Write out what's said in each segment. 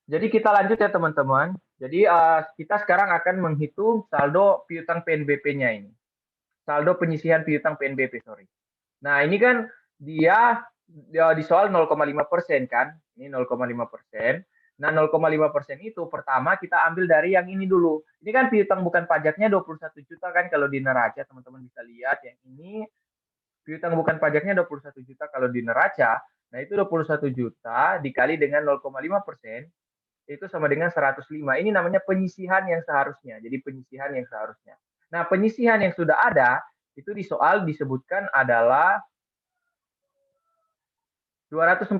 Jadi kita lanjut ya teman-teman. Jadi kita sekarang akan menghitung saldo piutang PNBP-nya ini. Saldo penyisihan piutang PNBP, sorry. Nah, ini kan dia di soal 0,5% kan? Ini 0,5%. Nah, 0,5% itu pertama kita ambil dari yang ini dulu. Ini kan piutang bukan pajaknya 21 juta kan kalau di neraca, teman-teman bisa lihat yang ini piutang bukan pajaknya 21 juta kalau di neraca. Nah, itu 21 juta dikali dengan 0,5% itu sama dengan 105. Ini namanya penyisihan yang seharusnya. Jadi penyisihan yang seharusnya. Nah, penyisihan yang sudah ada itu di soal disebutkan adalah 240.000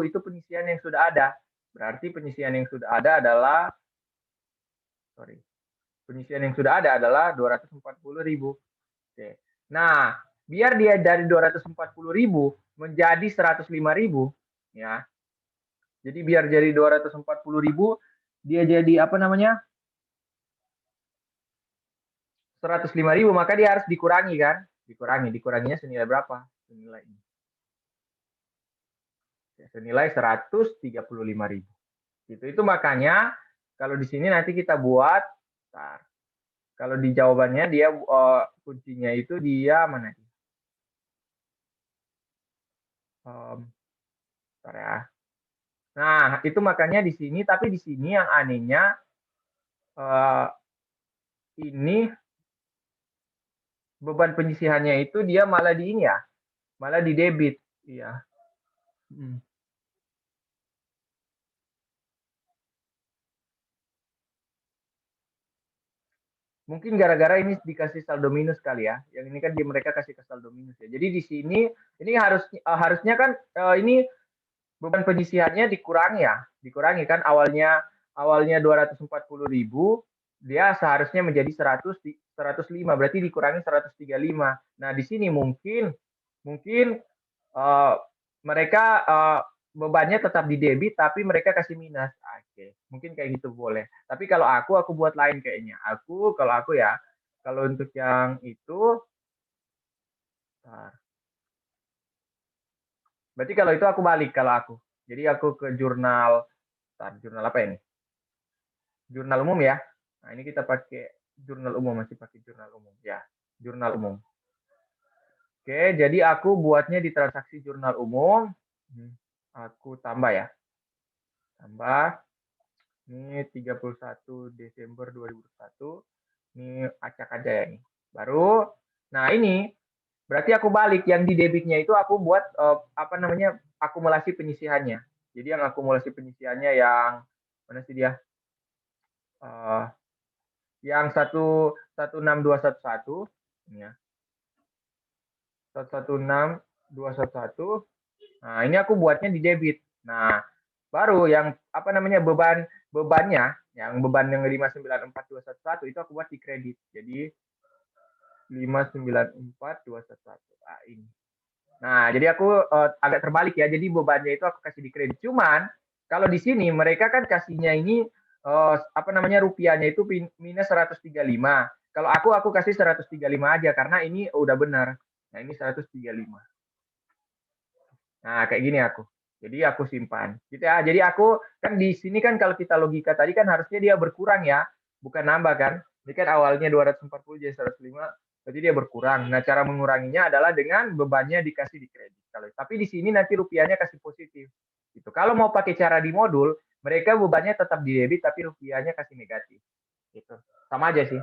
itu penyisihan yang sudah ada. Berarti penyisihan yang sudah ada adalah sorry. Penyisihan yang sudah ada adalah 240.000. Oke. Nah, biar dia dari 240.000 menjadi 105.000 ya. Jadi biar jadi 240.000 dia jadi apa namanya? 105.000 maka dia harus dikurangi kan? Dikuranginya senilai berapa? Senilai 135.000. Itu makanya kalau di sini nanti kita buat kalau di jawabannya dia kuncinya itu dia mana? Ya. Nah, itu makanya di sini tapi di sini yang anehnya uh, ini beban penyisihannya itu dia malah di ini ya, malah di debit. Iya. Hmm. Mungkin gara-gara ini dikasih saldo minus kali ya. Yang ini kan mereka kasih ke saldo minus ya. Jadi di sini ini harusnya kan ini beban penyisihannya dikurangi kan awalnya 240.000 dia seharusnya menjadi 105 berarti dikurangi 135. Nah, di sini mungkin mungkin uh, mereka bebannya tetap di debit tapi mereka kasih minus. Oke, mungkin kayak gitu boleh. Tapi kalau aku buat lain kayaknya. Kalau aku ya, kalau untuk yang itu, berarti kalau itu aku balik kalau aku. Jadi aku ke jurnal apa ini? Jurnal umum ya. Nah ini kita pakai jurnal umum masih pakai jurnal umum ya, jurnal umum. Oke, jadi aku buatnya di transaksi jurnal umum. Aku tambah ya, tambah. Ini 31 Desember 2021. Ini acak aja ya ini. Baru, nah ini berarti aku balik yang di debitnya itu aku buat apa namanya akumulasi penyisihannya. Jadi yang akumulasi penyisihannya yang mana sih dia? Uh, yang 116.211 ya. 116.211. Nah, ini aku buatnya di debit. Nah, baru yang apa namanya bebannya yang beban yang 594.211 itu aku buat di kredit. Jadi 594.211. Ah, ini. Nah, jadi aku agak terbalik ya. Jadi bebannya itu aku kasih di kredit. Cuman kalau di sini mereka kan kasihnya ini apa namanya rupiahnya itu minus 135. Kalau aku kasih 135 aja karena ini udah benar. Nah, ini 135. Nah, kayak gini aku. Jadi aku simpan. Gitu ya. Jadi aku kan di sini kan kalau kita logika tadi kan harusnya dia berkurang ya, bukan nambah kan. Ini kan awalnya 240 jadi 105, berarti dia berkurang. Nah, cara menguranginya adalah dengan bebannya dikasih di kredit. Tapi di sini nanti rupiahnya kasih positif. Gitu. Kalau mau pakai cara di modul, mereka bebannya tetap di debit tapi rupiahnya kasih negatif. Gitu. Sama aja sih.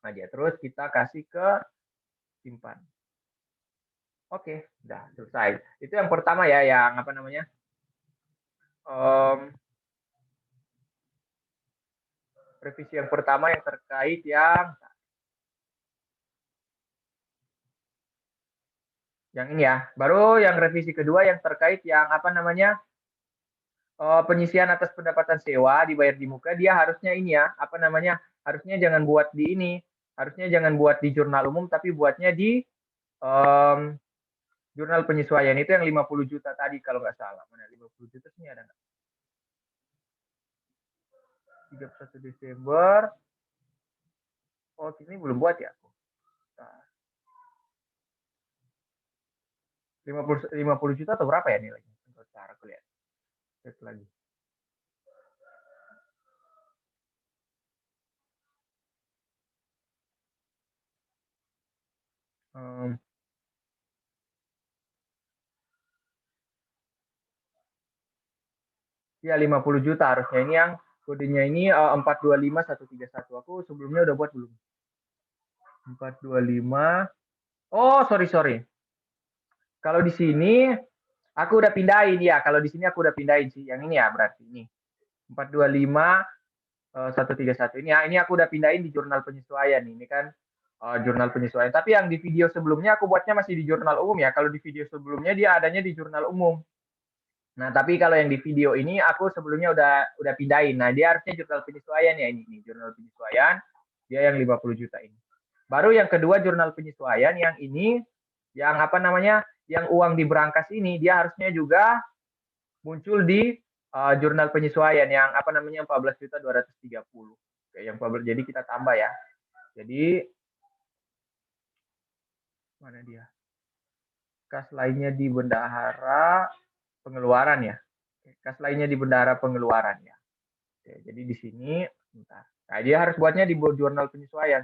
Aja. Terus kita kasih ke simpan. Oke, udah selesai. Itu yang pertama ya, yang apa namanya? um, revisi yang pertama yang terkait yang ini ya. Baru yang revisi kedua yang terkait yang apa namanya penyisihan atas pendapatan sewa dibayar di muka dia harusnya ini ya apa namanya harusnya jangan buat di ini harusnya jangan buat di jurnal umum tapi buatnya di um, jurnal penyesuaian itu yang 50 juta tadi kalau nggak salah mana 50 juta sini ada nggak 31 Desember oh ini belum buat ya 50 juta atau berapa ya nilainya? Cara aku lihat. Cek lagi. Ya 50 juta harusnya. Ini yang kodenya ini 425131. Aku sebelumnya udah buat belum? 425. Oh, sorry. Kalau di sini aku udah pindahin ya. Kalau di sini aku udah pindahin sih. Yang ini ya berarti ini. 425131 ini ya. Ini aku udah pindahin di jurnal penyesuaian. Ini kan jurnal penyesuaian. Tapi yang di video sebelumnya aku buatnya masih di jurnal umum ya. Kalau di video sebelumnya dia adanya di jurnal umum. Nah, tapi kalau yang di video ini aku sebelumnya udah pindahin. Nah, dia harusnya jurnal penyesuaian ya ini nih, jurnal penyesuaian. Dia yang 50 juta ini. Baru yang kedua jurnal penyesuaian yang ini yang apa namanya? Yang uang di berangkas ini dia harusnya juga muncul di jurnal penyesuaian yang apa namanya 14.230. Oke, yang 14 jadi kita tambah ya. Jadi mana dia? Kas lainnya di bendahara pengeluaran ya. Kas lainnya di bendahara pengeluaran ya. Oke, jadi di sini bentar. Nah, dia harus buatnya di jurnal penyesuaian.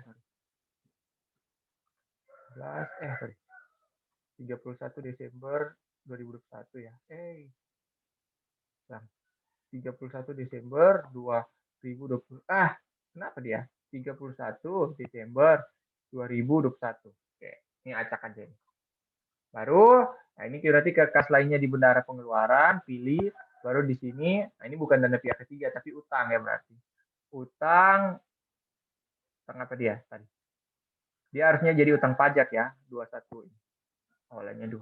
31 Desember 2021 ya. 31 Desember 2020. Kenapa dia? 31 Desember 2021. Oke, ini acak aja ini. Baru, nah ini berarti ke kas lainnya di bendahara pengeluaran, pilih, baru di sini, nah ini bukan dana pihak ketiga, tapi utang ya berarti. Utang apa dia tadi? Dia harusnya jadi utang pajak ya, 21 ini. Awalnya 2.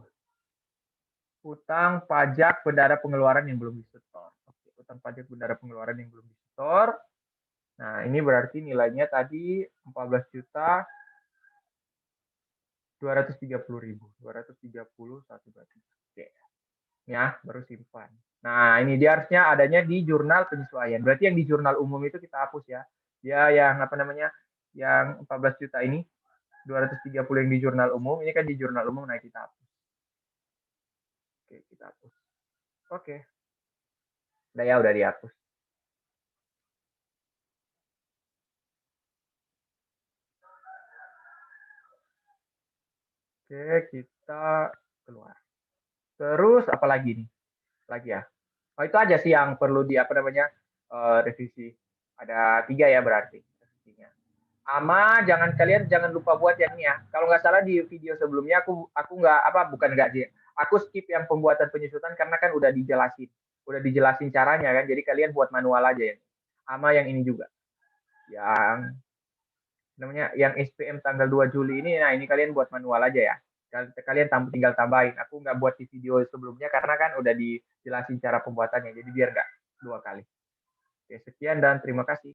Utang pajak bendahara pengeluaran yang belum disetor. Oke, utang pajak bendahara pengeluaran yang belum disetor. Nah, ini berarti nilainya tadi 14 juta 230.000. 230 satu berarti. Oke. Ya, baru simpan. Nah, ini dia harusnya adanya di jurnal penyesuaian. Berarti yang di jurnal umum itu kita hapus ya. Dia yang apa namanya? Yang 14 juta ini 230 yang di jurnal umum, ini kan di jurnal umum, nah kita hapus. Oke, kita hapus. Oke. Udah dihapus. Oke, kita keluar. Terus apa lagi nih? Lagi ya. Oh, itu aja sih yang perlu di apa namanya? Revisi. Ada 3 ya berarti revisinya. Jangan lupa buat yang ini ya. Kalau nggak salah di video sebelumnya aku nggak bukan nggak sih. Aku skip yang pembuatan penyusutan karena kan udah dijelasin caranya kan. Jadi kalian buat manual aja ya. Sama yang ini juga. Yang namanya yang SPM tanggal 2 Juli ini, nah ini kalian buat manual aja ya. Kalian tinggal tambahin. Aku nggak buat di video sebelumnya karena kan udah dijelasin cara pembuatannya. Jadi biar nggak 2 kali. Oke, sekian dan terima kasih.